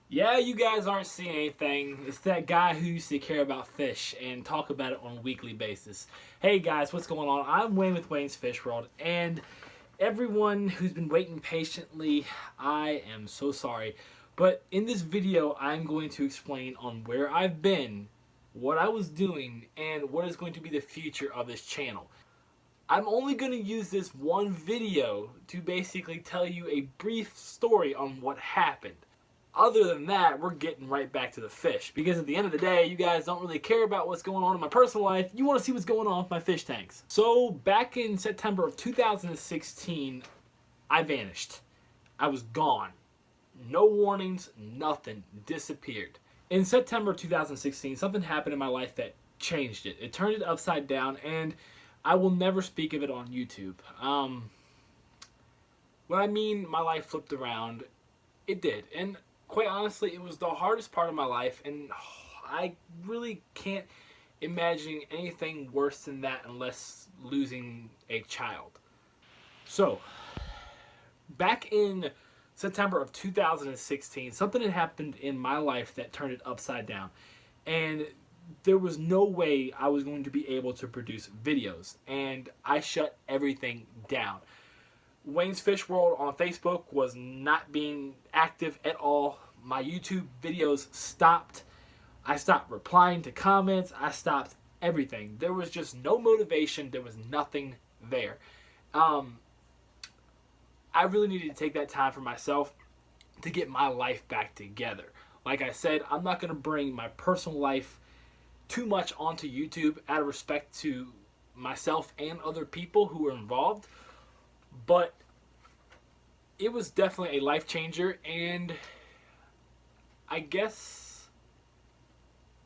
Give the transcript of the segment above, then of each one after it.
Yeah, you guys aren't seeing anything. It's that guy who used to care about fish and talk about it on a weekly basis. Hey guys, what's going on? I'm Wayne with Wayne's Fish World, and everyone who's been waiting patiently, I am so sorry. But in this video, I'm going to explain on where I've been, what I was doing, and what is going to be the future of this channel. I'm only going to use this one video to basically tell you a brief story on what happened. Other than that, we're getting right back to the fish. Because at the end of the day, you guys don't really care about what's going on in my personal life. You want to see what's going on with my fish tanks. So back in September of 2016, I vanished. I was gone. No warnings, nothing. Disappeared. In September 2016, something happened in my life that changed it. It turned it upside down, and I will never speak of it on YouTube. When I mean my life flipped around, it did. And quite honestly, it was the hardest part of my life, and I really can't imagine anything worse than that unless losing a child. So, back in September of 2016, something had happened in my life that turned it upside down. And there was no way I was going to be able to produce videos. And I shut everything down. Wayne's Fish World on Facebook was not being active at all. My YouTube videos stopped. I stopped replying to comments. I stopped everything. There was just no motivation. There was nothing there. I really needed to take that time for myself to get my life back together. Like I said, I'm not going to bring my personal life too much onto YouTube out of respect to myself and other people who were involved. But it was definitely a life changer, and I guess,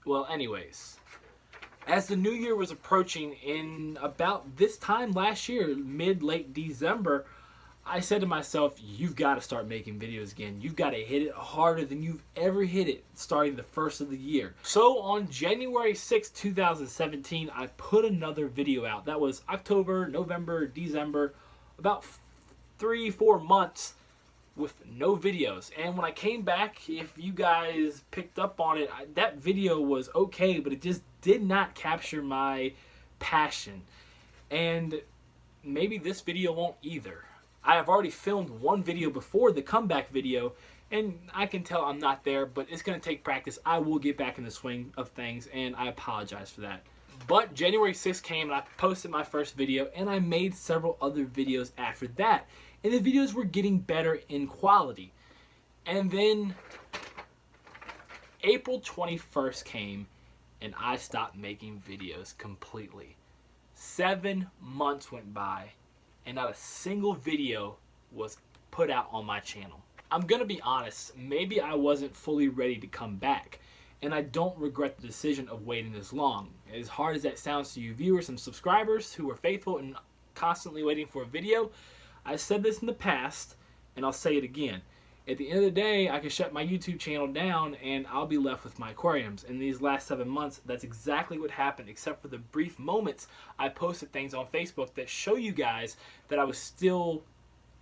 well, anyways, as the new year was approaching in about this time last year, late December, I said to myself, you've got to start making videos again. You've got to hit it harder than you've ever hit it starting the first of the year. So on January 6, 2017, I put another video out. That was October, November, December, about 3-4 months with no videos. And when I came back, if you guys picked up on it, that video was okay, but it just did not capture my passion. And maybe this video won't either. I have already filmed one video before the comeback video, and I can tell I'm not there, but it's going to take practice. I will get back in the swing of things, and I apologize for that. But January 6th came, and I posted my first video, and I made several other videos after that. And the videos were getting better in quality. And then April 21st came, and I stopped making videos completely. 7 months went by, and not a single video was put out on my channel. I'm gonna be honest, maybe I wasn't fully ready to come back, and I don't regret the decision of waiting this long. As hard as that sounds to you viewers and subscribers who are faithful and constantly waiting for a video, I said this in the past, and I'll say it again. At the end of the day, I can shut my YouTube channel down and I'll be left with my aquariums. In these last 7 months, that's exactly what happened, except for the brief moments I posted things on Facebook that show you guys that I was still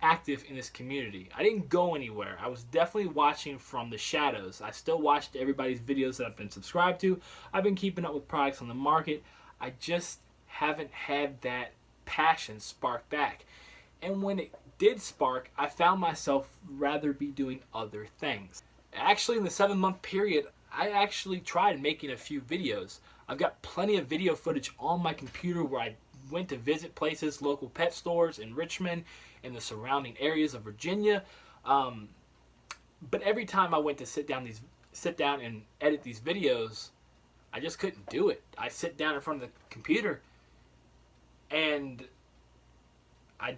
active in this community. I didn't go anywhere. I was definitely watching from the shadows. I still watched everybody's videos that I've been subscribed to. I've been keeping up with products on the market. I just haven't had that passion spark back. And when it did spark, I found myself rather be doing other things. Actually, in the 7-month period, I actually tried making a few videos. I've got plenty of video footage on my computer where I went to visit places, local pet stores in Richmond and the surrounding areas of Virginia. But every time I went to sit down and edit these videos, I just couldn't do it. I sit down in front of the computer and I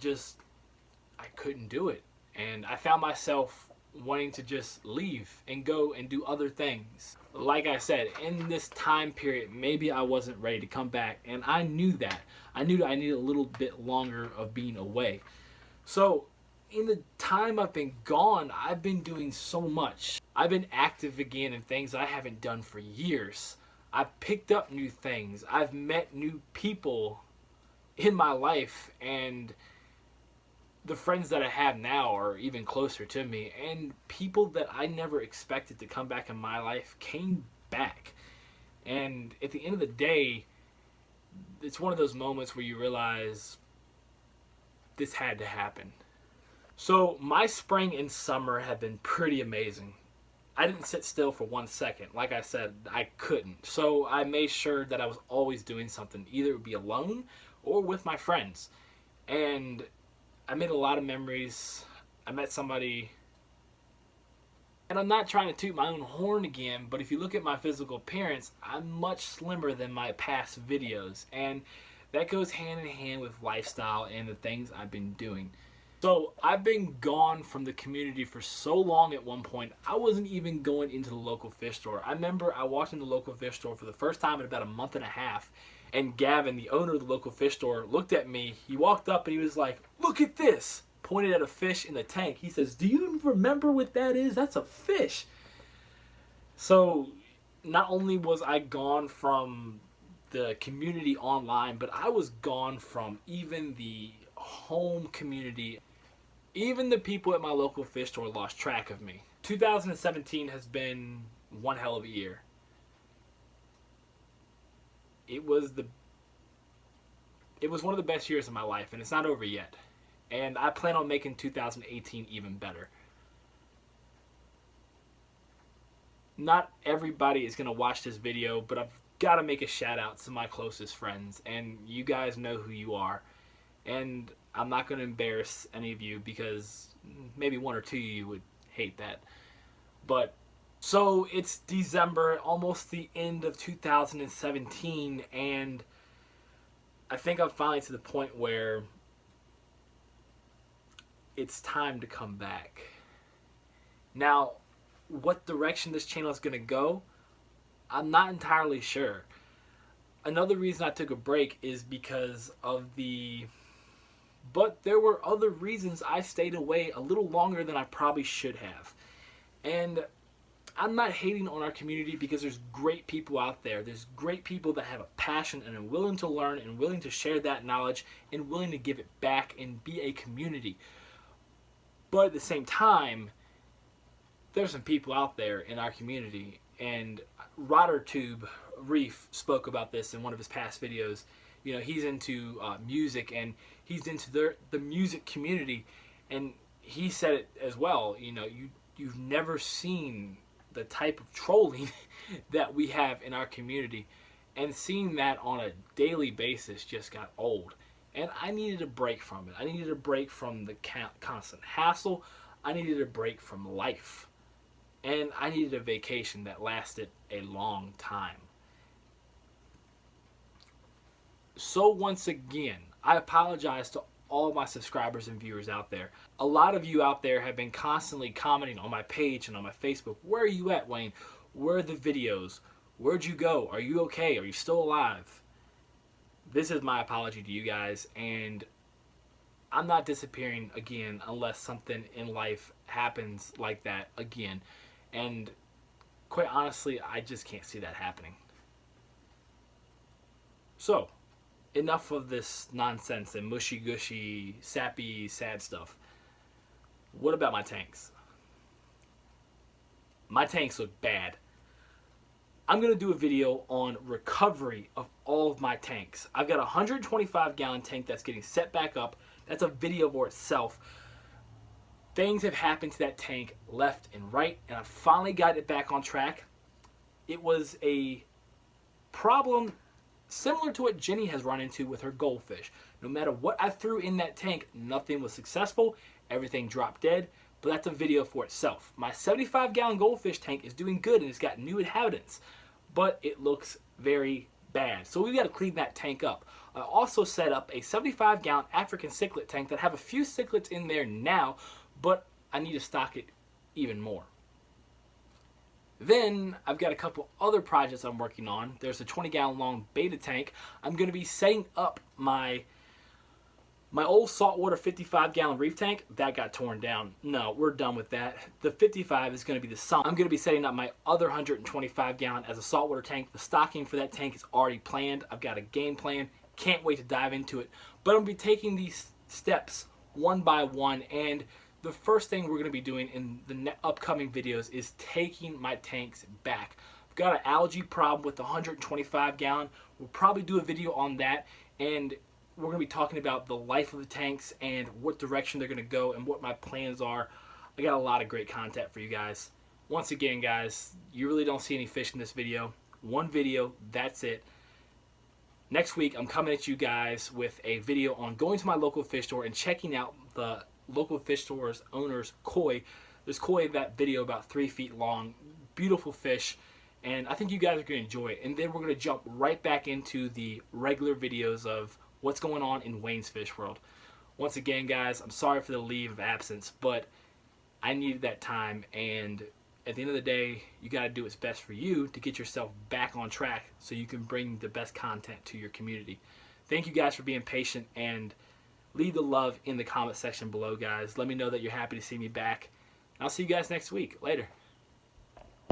couldn't do it. And I found myself wanting to just leave and go and do other things. Like I said, in this time period, maybe I wasn't ready to come back, and I knew that. I knew that I needed a little bit longer of being away. So in the time I've been gone, I've been doing so much. I've been active again in things I haven't done for years. I've picked up new things. I've met new people in my life, and the friends that I have now are even closer to me, and people that I never expected to come back in my life came back. And at the end of the day, it's one of those moments where you realize this had to happen. So my spring and summer have been pretty amazing. I didn't sit still for 1 second. Like I said, I couldn't. So I made sure that I was always doing something. Either it would be alone or with my friends. And I made a lot of memories. I met somebody, and I'm not trying to toot my own horn again, but if you look at my physical appearance, I'm much slimmer than my past videos. And that goes hand in hand with lifestyle and the things I've been doing. So I've been gone from the community for so long. At one point, I wasn't even going into the local fish store. I remember I walked into the local fish store for the first time in about a month and a half, and Gavin, the owner of the local fish store, looked at me. He walked up and he was like, "Look at this," pointed at a fish in the tank. He says, "Do you remember what that is? That's a fish." So not only was I gone from the community online, but I was gone from even the home community. Even the people at my local fish store lost track of me. 2017 has been one hell of a year. It was one of the best years of my life, and it's not over yet. And I plan on making 2018 even better. Not everybody is going to watch this video, but I've got to make a shout out to my closest friends, and you guys know who you are. And I'm not going to embarrass any of you because maybe one or two of you would hate that. But so it's December, almost the end of 2017, and I think I'm finally to the point where it's time to come back. Now, what direction this channel is going to go, I'm not entirely sure. Another reason I took a break is because of but there were other reasons I stayed away a little longer than I probably should have. And I'm not hating on our community because there's great people out there. There's great people that have a passion and are willing to learn and willing to share that knowledge and willing to give it back and be a community. But at the same time, there's some people out there in our community, and RotterTube Reef spoke about this in one of his past videos. You know, he's into music, and he's into the music community, and he said it as well. You know, you've never seen the type of trolling that we have in our community, and seeing that on a daily basis just got old. And I needed a break from it. I needed a break from the constant hassle. I needed a break from life. And I needed a vacation that lasted a long time. So once again, I apologize to all my subscribers and viewers out there. A lot of you out there have been constantly commenting on my page and on my Facebook. Where are you at, Wayne? Where are the videos? Where'd you go? Are you okay? Are you still alive? This is my apology to you guys, and I'm not disappearing again unless something in life happens like that again. And quite honestly, I just can't see that happening. So, enough of this nonsense and mushy-gushy, sappy, sad stuff. What about my tanks? My tanks look bad. I'm going to do a video on recovery of all of my tanks. I've got a 125-gallon tank that's getting set back up. That's a video for itself. Things have happened to that tank left and right, and I finally got it back on track. It was a problem similar to what Jenny has run into with her goldfish. No matter what I threw in that tank, nothing was successful. Everything dropped dead, but that's a video for itself. My 75-gallon goldfish tank is doing good, and it's got new inhabitants, but it looks very bad. So we've got to clean that tank up. I also set up a 75-gallon African cichlid tank that have a few cichlids in there now, but I need to stock it even more. Then I've got a couple other projects I'm working on. There's a 20-gallon long beta tank. I'm going to be setting up my old saltwater 55-gallon reef tank. That got torn down. No, we're done with that. The 55 is going to be the sump. I'm going to be setting up my other 125-gallon as a saltwater tank. The stocking for that tank is already planned. I've got a game plan. Can't wait to dive into it. But I'm going to be taking these steps one by one. And the first thing we're going to be doing in the upcoming videos is taking my tanks back. I've got an algae problem with the 125 gallon. We'll probably do a video on that, and we're going to be talking about the life of the tanks and what direction they're going to go and what my plans are. I got a lot of great content for you guys. Once again, guys, you really don't see any fish in this video. One video, that's it. Next week, I'm coming at you guys with a video on going to my local fish store and checking out the local fish store's owner's koi. There's koi in that video about 3 feet long. Beautiful fish. And I think you guys are going to enjoy it. And then we're going to jump right back into the regular videos of what's going on in Wayne's Fish World. Once again, guys, I'm sorry for the leave of absence, but I needed that time. And at the end of the day, you got to do what's best for you to get yourself back on track so you can bring the best content to your community. Thank you guys for being patient, and leave the love in the comment section below, guys. Let me know that you're happy to see me back. I'll see you guys next week. Later.